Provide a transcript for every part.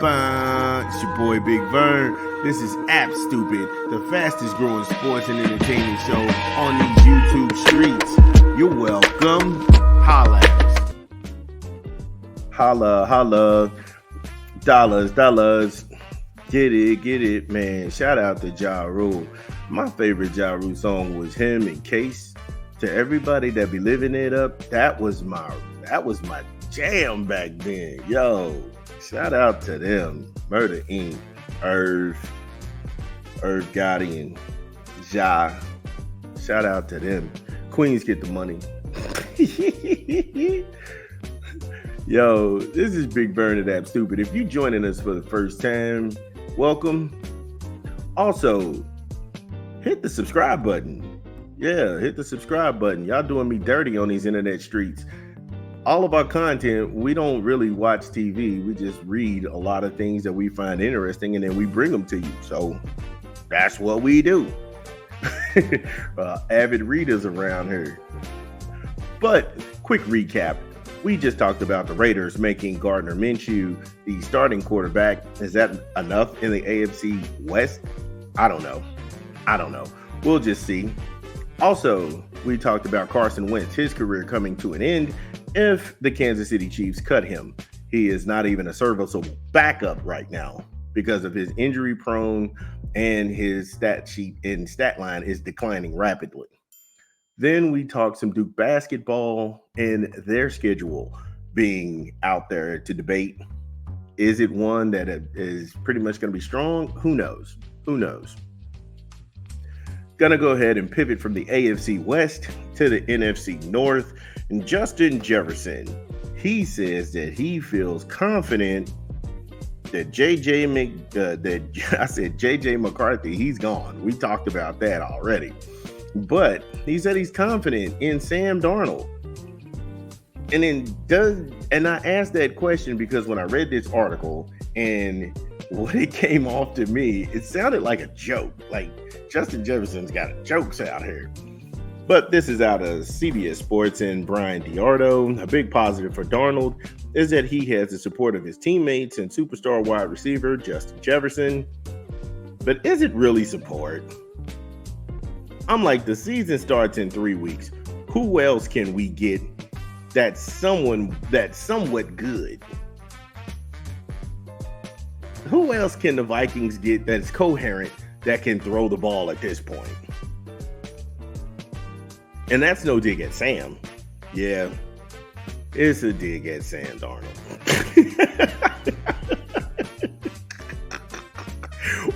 It's your boy Big Vern. This is App Stupid, the fastest growing sports and entertainment show on these YouTube streets. You're welcome. Holla at us. Holla. Dollars. Get it, man. Shout out to Ja Rule. My favorite Ja Rule song was him and Case. To everybody that be living it up, that was my jam back then. Yo, shout out to them. Murder Inc., Irv Gotti, and Ja. Shout out to them. Queens get the money. Yo, this is Big Vern at App Stupid. If you're joining us for the first time, welcome. Also, hit the subscribe button. Yeah, hit the subscribe button. Y'all doing me dirty on these internet streets. All of our content, we don't really watch TV. We just read a lot of things that we find interesting and then we bring them to you. So that's what we do. Avid readers around here. But quick recap. We just talked about the Raiders making Gardner Minshew the starting quarterback. Is that enough in the AFC West? I don't know. We'll just see. Also, we talked about Carson Wentz, his career coming to an end if the Kansas City Chiefs cut him. He is not even a serviceable backup right now because of his injury prone and his stat sheet and stat line is declining rapidly. Then we talked some Duke basketball and their schedule being out there to debate. Is it one that is pretty much going to be strong? Who knows? Gonna go ahead and pivot from the AFC West to the NFC North. And Justin Jefferson, he says that he feels confident that JJ McCarthy, he's gone. We talked about that already. But he said he's confident in Sam Darnold. And I asked that question because when I read this article and when it came off to me, it sounded like a joke. Like Justin Jefferson's got jokes out here. But this is out of CBS Sports and Brian DiArdo. A big positive for Darnold is that he has the support of his teammates and superstar wide receiver Justin Jefferson. But is it really support? I'm like, the season starts in 3 weeks. Who else can we get that's somewhat good? Who else can the Vikings get that's coherent that can throw the ball at this point? And that's no dig at Sam. Yeah, it's a dig at Sam Darnold.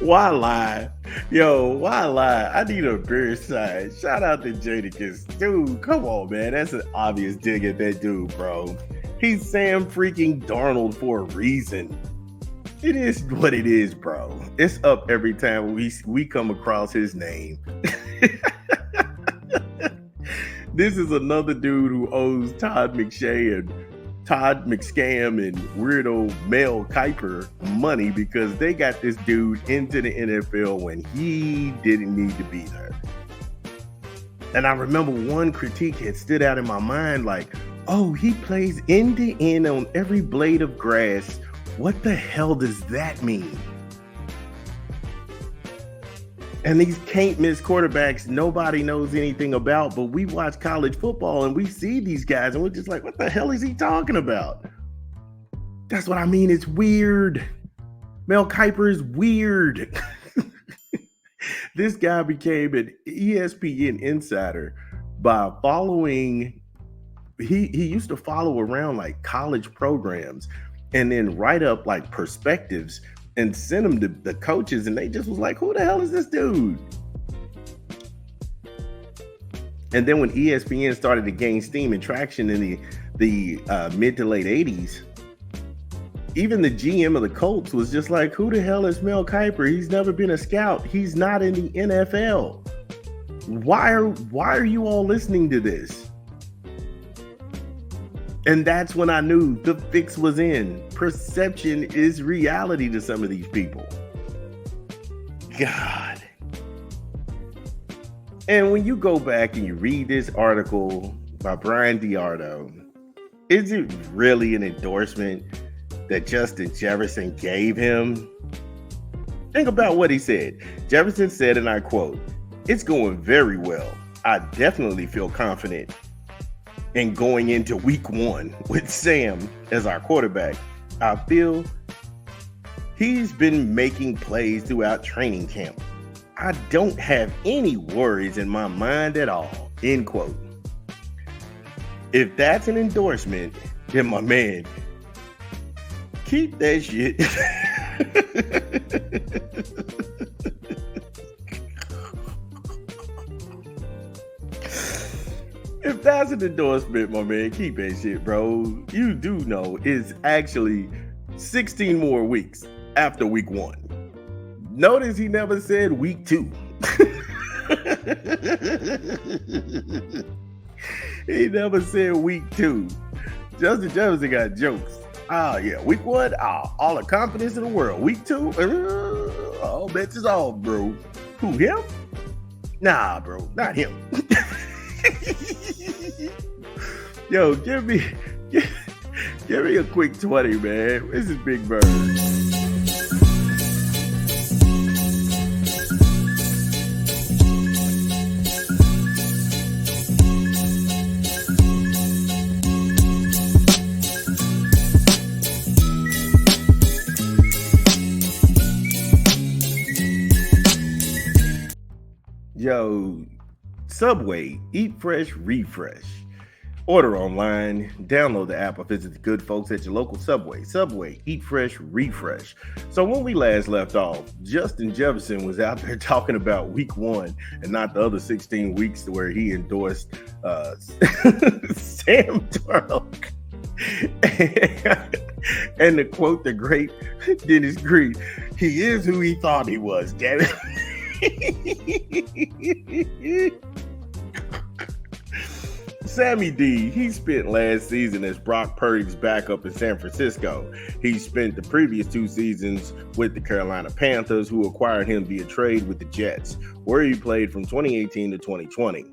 Why lie? Why lie? I need a beer side. Shout out to Jadakiss. Dude, come on, man. That's an obvious dig at that dude, bro. He's Sam freaking Darnold for a reason. It is what it is, bro. It's up every time we come across his name. This is another dude who owes Todd McShay and Todd McScam and weirdo Mel Kiper money because they got this dude into the NFL when he didn't need to be there. And I remember one critique had stood out in my mind like, oh, he plays end to end on every blade of grass. What the hell does that mean? And these can't miss quarterbacks nobody knows anything about, but we watch college football and we see these guys and we're just like, what the hell is he talking about? That's what I mean. It's weird. Mel Kiper is weird. This guy became an ESPN insider by following, he used to follow around like college programs and then write up like perspectives and send them to the coaches, and they just was like, who the hell is this dude? And then when ESPN started to gain steam and traction in the mid to late 80s, even the GM of the Colts was just like, who the hell is Mel Kiper? He's never been a scout. He's not in the NFL. Why are you all listening to this? And that's when I knew the fix was in. Perception is reality to some of these people. God. And when you go back and you read this article by Brian DiArdo, is it really an endorsement that Justin Jefferson gave him? Think about what he said. Jefferson said, and I quote, "It's going very well. I definitely feel confident in going into week 1 with Sam as our quarterback. I feel he's been making plays throughout training camp. I don't have any worries in my mind at all," end quote. If that's an endorsement, then my man, keep that shit. If that's an endorsement, my man, keep that shit, bro. You do know it's actually 16 more weeks after week 1. Notice he never said week 2. He never said week 2. Justin Jefferson got jokes. Oh, yeah, week 1, all the confidence in the world. Week 2, all bets is off, bro. Who, him? Nah, bro, not him. Yo, give me a quick 20, man. This is Big Bird. Yo, Subway, eat fresh, refresh. Order online, download the app, or visit the good folks at your local Subway. Subway, eat fresh, refresh. So when we last left off, Justin Jefferson was out there talking about week 1 and not the other 16 weeks where he endorsed Sam Darnold. And to quote the great Dennis Green, he is who he thought he was, damn it. Sammy D, he spent last season as Brock Purdy's backup in San Francisco. He spent the previous 2 seasons with the Carolina Panthers, who acquired him via trade with the Jets, where he played from 2018 to 2020.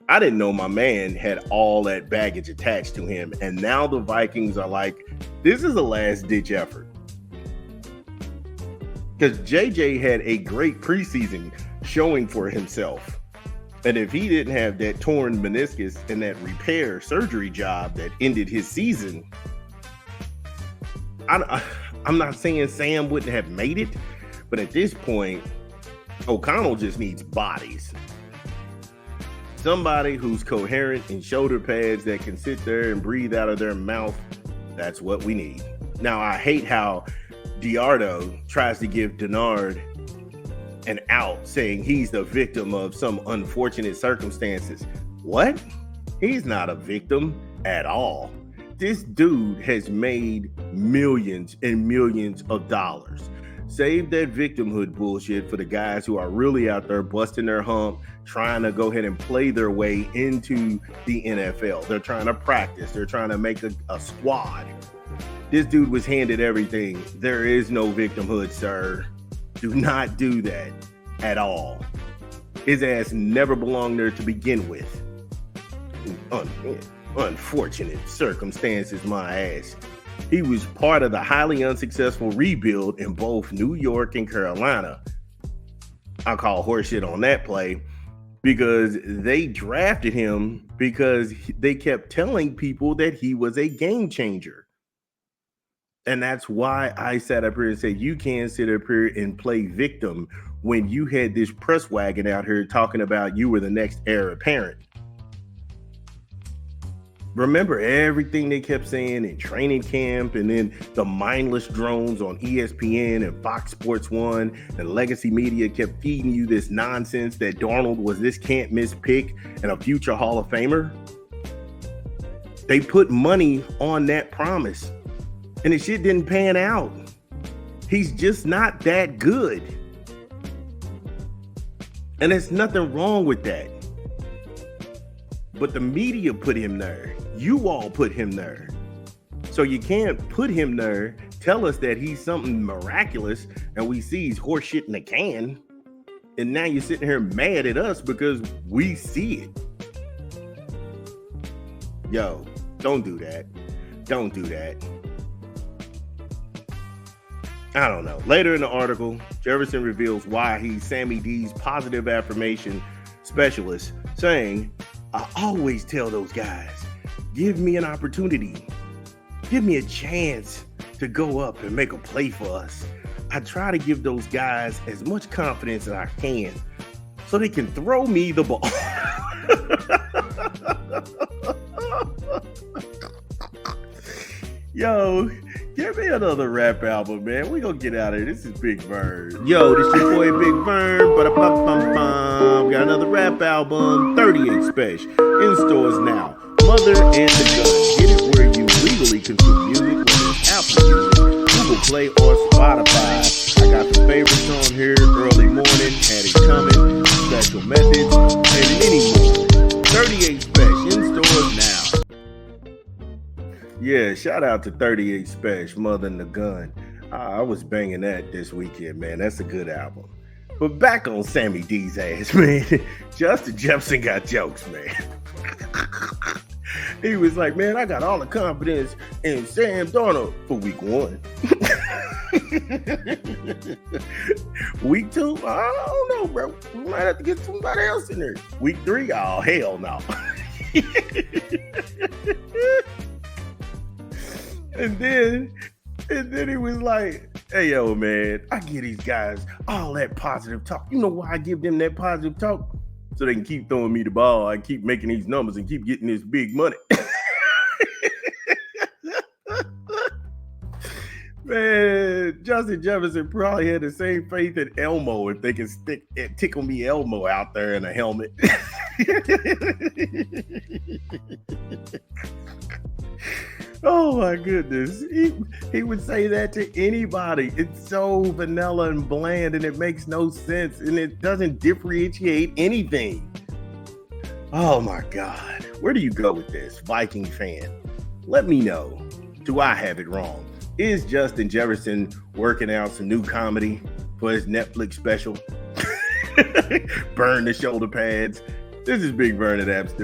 I didn't know my man had all that baggage attached to him, and now the Vikings are like, this is a last-ditch effort. Because JJ had a great preseason showing for himself. And if he didn't have that torn meniscus and that repair surgery job that ended his season, I'm not saying Sam wouldn't have made it, but at this point, O'Connell just needs bodies. Somebody who's coherent in shoulder pads that can sit there and breathe out of their mouth. That's what we need. Now, I hate how Diardo tries to give Denard an out, saying he's the victim of some unfortunate circumstances. What? He's not a victim at all. This dude has made millions and millions of dollars. Save that victimhood bullshit for the guys who are really out there busting their hump, trying to go ahead and play their way into the NFL. They're trying to practice. They're trying to make a squad. This dude was handed everything. There is no victimhood, sir. Do not do that at all. His ass never belonged there to begin with. Unfortunate circumstances, my ass. He was part of the highly unsuccessful rebuild in both New York and Carolina. I call horseshit on that play because they drafted him because they kept telling people that he was a game changer. And that's why I sat up here and said, you can't sit up here and play victim when you had this press wagon out here talking about you were the next heir apparent. Remember everything they kept saying in training camp, and then the mindless drones on ESPN and Fox Sports 1 and legacy media kept feeding you this nonsense that Darnold was this can't miss pick and a future Hall of Famer? They put money on that promise, and the shit didn't pan out. He's just not that good. And there's nothing wrong with that. But the media put him there. You all put him there. So you can't put him there, tell us that he's something miraculous, and we see he's horseshit in a can. And now you're sitting here mad at us because we see it. Yo, don't do that. Don't do that. I don't know. Later in the article, Jefferson reveals why he's Sammy D's positive affirmation specialist, saying, I always tell those guys, give me an opportunity. Give me a chance to go up and make a play for us. I try to give those guys as much confidence as I can so they can throw me the ball. Yo, give me another rap album, man. We gonna get out of here. This is Big Vern. Yo, this your boy Big Vern. Ba-da-bum-bum-bum. Got another rap album, 38 Special, in stores now. Mother and the Gun. Get it where you legally consume music, whether it's Apple Music, Google Play, or Spotify. I got some favorites on here. Early Morning, Had It Coming, Special Methods, and many more. 38 Special, in stores now. Yeah, shout out to 38 Special, Mother and the Gun. I was banging that this weekend, man. That's a good album. But back on Sammy D's ass, man. Justin Jefferson got jokes, man. He was like, man, I got all the confidence in Sam Darnold for week 1. Week 2, I don't know, bro. We might have to get somebody else in there. Week 3, oh, hell no. And then he was like, hey, yo, man, I give these guys all that positive talk. You know why I give them that positive talk? So they can keep throwing me the ball. I keep making these numbers and keep getting this big money. Man, Justin Jefferson probably had the same faith in Elmo if they can tickle me Elmo out there in a helmet. Oh my goodness. He would say that to anybody. It's so vanilla and bland and it makes no sense and it doesn't differentiate anything. Oh my God. Where do you go with this, Viking fan? Let me know. Do I have it wrong? Is Justin Jefferson working out some new comedy for his Netflix special? Burn the shoulder pads. This is Big Vern at Abs.